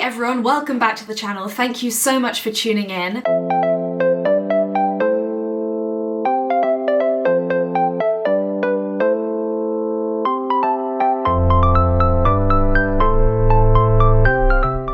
everyone, welcome back to the channel. Thank you so much for tuning in.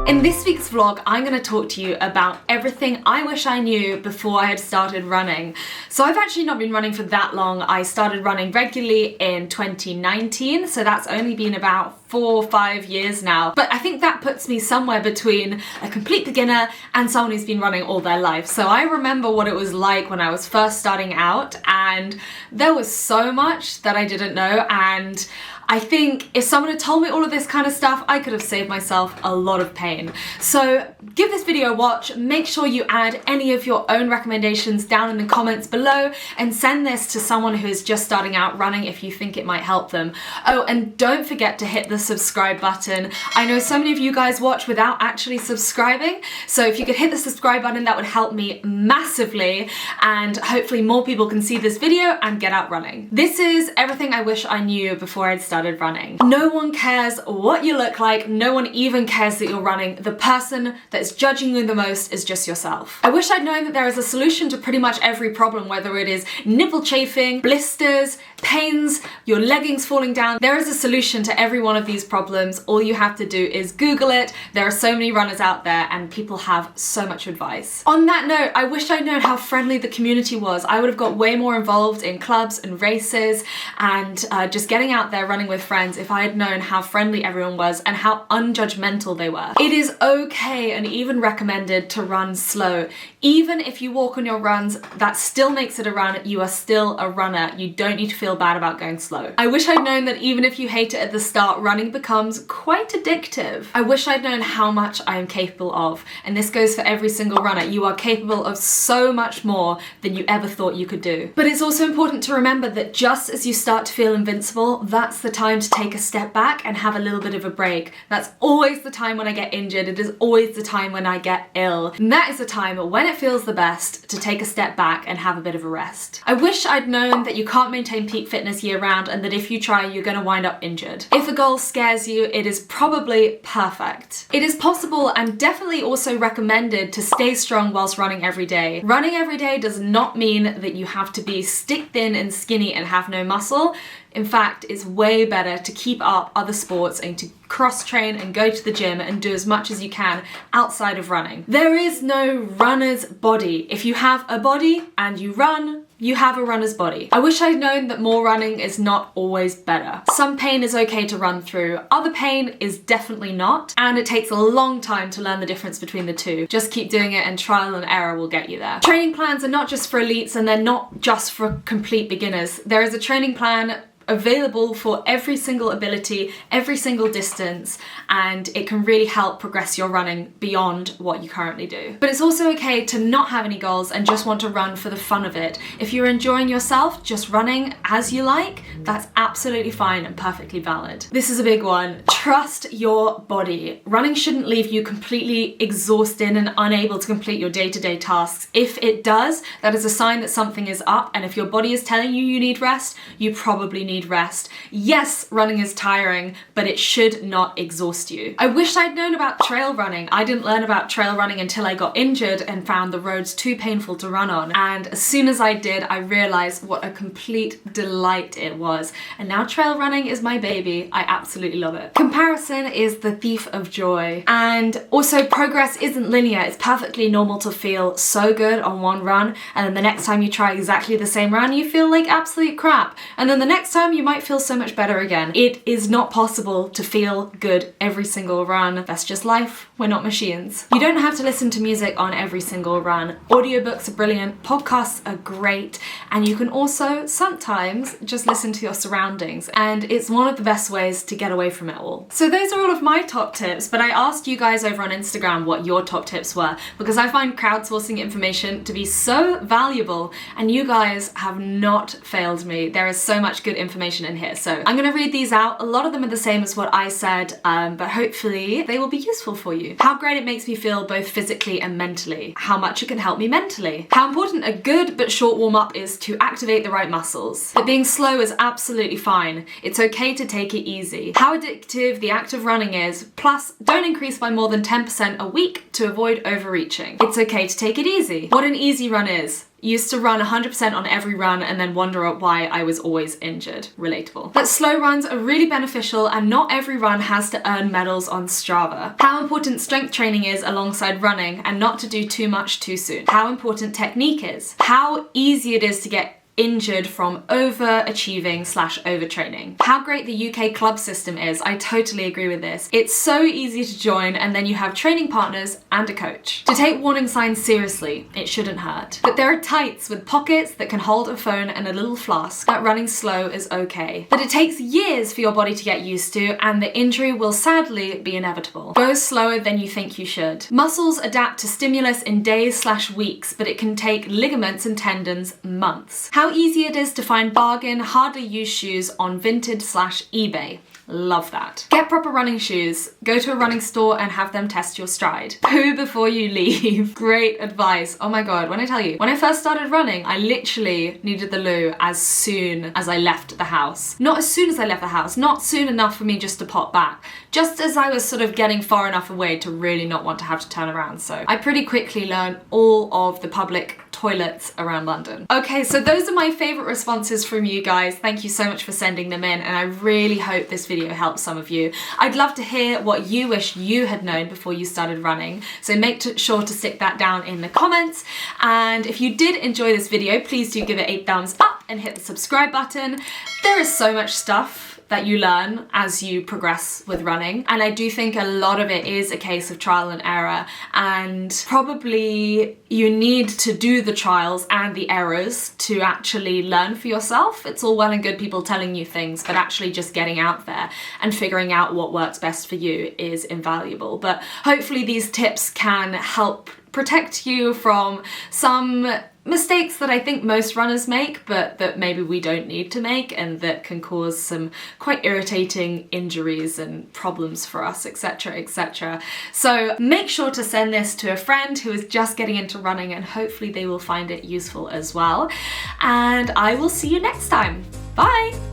In this week's vlog, I'm going to talk to you about everything I wish I knew before I had started running. So I've actually not been running for that long. I started running regularly in 2019, so that's only been about 4 or 5 years now. But I think that puts me somewhere between a complete beginner and someone who's been running all their life. So I remember what it was like when I was first starting out, and there was so much that I didn't know, and I think if someone had told me all of this kind of stuff, I could have saved myself a lot of pain. So give this video a watch, make sure you add any of your own recommendations down in the comments below, and send this to someone who is just starting out running if you think it might help them. Oh, and don't forget to hit the subscribe button. I know so many of you guys watch without actually subscribing, so if you could hit the subscribe button, that would help me massively, and hopefully more people can see this video and get out running. This is everything I wish I knew before I'd started running. No one cares what you look like, no one even cares that you're running. The person that's judging you the most is just yourself. I wish I'd known that there is a solution to pretty much every problem, whether it is nipple chafing, blisters, pains, your leggings falling down. There is a solution to every one of these problems. All you have to do is Google it. There are so many runners out there and people have so much advice. On that note, I wish I'd known how friendly the community was. I would have got way more involved in clubs and races and just getting out there running with friends if I had known how friendly everyone was and how unjudgmental they were. It is okay and even recommended to run slow. Even if you walk on your runs, that still makes it a run. You are still a runner. You don't need to feel bad about going slow. I wish I'd known that even if you hate it at the start, running becomes quite addictive. I wish I'd known how much I am capable of, and this goes for every single runner. You are capable of so much more than you ever thought you could do. But it's also important to remember that just as you start to feel invincible, that's the time to take a step back and have a little bit of a break. That's always the time when I get injured. It is always the time when I get ill. And that is the time when it feels the best to take a step back and have a bit of a rest. I wish I'd known that you can't maintain peak fitness year round and that if you try, you're going to wind up injured. If a goal scares you, it is probably perfect. It is possible and definitely also recommended to stay strong whilst running every day. Running every day does not mean that you have to be stick thin and skinny and have no muscle. In fact, it's way better to keep up other sports and to cross-train and go to the gym and do as much as you can outside of running. There is no runner's body. If you have a body and you run, you have a runner's body. I wish I'd known that more running is not always better. Some pain is okay to run through, other pain is definitely not, and it takes a long time to learn the difference between the two. Just keep doing it and trial and error will get you there. Training plans are not just for elites and they're not just for complete beginners. There is a training plan available for every single ability, every single distance, and it can really help progress your running beyond what you currently do. But it's also okay to not have any goals and just want to run for the fun of it. If you're enjoying yourself just running as you like, that's absolutely fine and perfectly valid. This is a big one. Trust your body. Running shouldn't leave you completely exhausted and unable to complete your day-to-day tasks. If it does, that is a sign that something is up, and if your body is telling you you need rest, you probably need rest. Yes, running is tiring, but it should not exhaust you. I wish I'd known about trail running. I didn't learn about trail running until I got injured and found the roads too painful to run on. And as soon as I did, I realized what a complete delight it was. And now trail running is my baby. I absolutely love it. Comparison is the thief of joy. And also, progress isn't linear. It's perfectly normal to feel so good on one run, and then the next time you try exactly the same run, you feel like absolute crap. And then the next time you might feel so much better again. It is not possible to feel good every single run. That's just life. We're not machines. You don't have to listen to music on every single run. Audiobooks are brilliant, podcasts are great, and you can also sometimes just listen to your surroundings, and it's one of the best ways to get away from it all. So those are all of my top tips, but I asked you guys over on Instagram what your top tips were, because I find crowdsourcing information to be so valuable, and you guys have not failed me. There is so much good information information in here. So I'm gonna read these out. A lot of them are the same as what I said, but hopefully they will be useful for you. How great it makes me feel both physically and mentally. How much it can help me mentally. How important a good but short warm-up is to activate the right muscles. That being slow is absolutely fine. It's okay to take it easy. How addictive the act of running is, plus don't increase by more than 10% a week to avoid overreaching. It's okay to take it easy. What an easy run is. Used to run 100% on every run and then wonder why I was always injured. Relatable. But slow runs are really beneficial and not every run has to earn medals on Strava. How important strength training is alongside running and not to do too much too soon. How important technique is. How easy it is to get injured from overachieving/overtraining. How great the UK club system is. I totally agree with this. It's so easy to join and then you have training partners and a coach. To take warning signs seriously, it shouldn't hurt. But there are tights with pockets that can hold a phone and a little flask. That running slow is okay. But it takes years for your body to get used to and the injury will sadly be inevitable. Go slower than you think you should. Muscles adapt to stimulus in days/weeks, but it can take ligaments and tendons months. How easy it is to find bargain, hardly used shoes on Vinted/eBay. Love that. Get proper running shoes. Go to a running store and have them test your stride. Poo before you leave. Great advice. Oh my god, when I tell you, when I first started running, I literally needed the loo as soon as I left the house. Not as soon as I left the house, not soon enough for me just to pop back. Just as I was sort of getting far enough away to really not want to have to turn around. So I pretty quickly learned all of the public toilets around London. Okay, so those are my favorite responses from you guys. Thank you so much for sending them in and I really hope this video helps some of you. I'd love to hear what you wish you had known before you started running, so make sure to stick that down in the comments. And if you did enjoy this video, please do give it a thumbs up and hit the subscribe button. There is so much stuff that you learn as you progress with running. And I do think a lot of it is a case of trial and error, and probably you need to do the trials and the errors to actually learn for yourself. It's all well and good people telling you things, but actually just getting out there and figuring out what works best for you is invaluable. But hopefully these tips can help protect you from some mistakes that I think most runners make, but that maybe we don't need to make, and that can cause some quite irritating injuries and problems for us, etc, etc. So make sure to send this to a friend who is just getting into running and hopefully they will find it useful as well. And I will see you next time. Bye!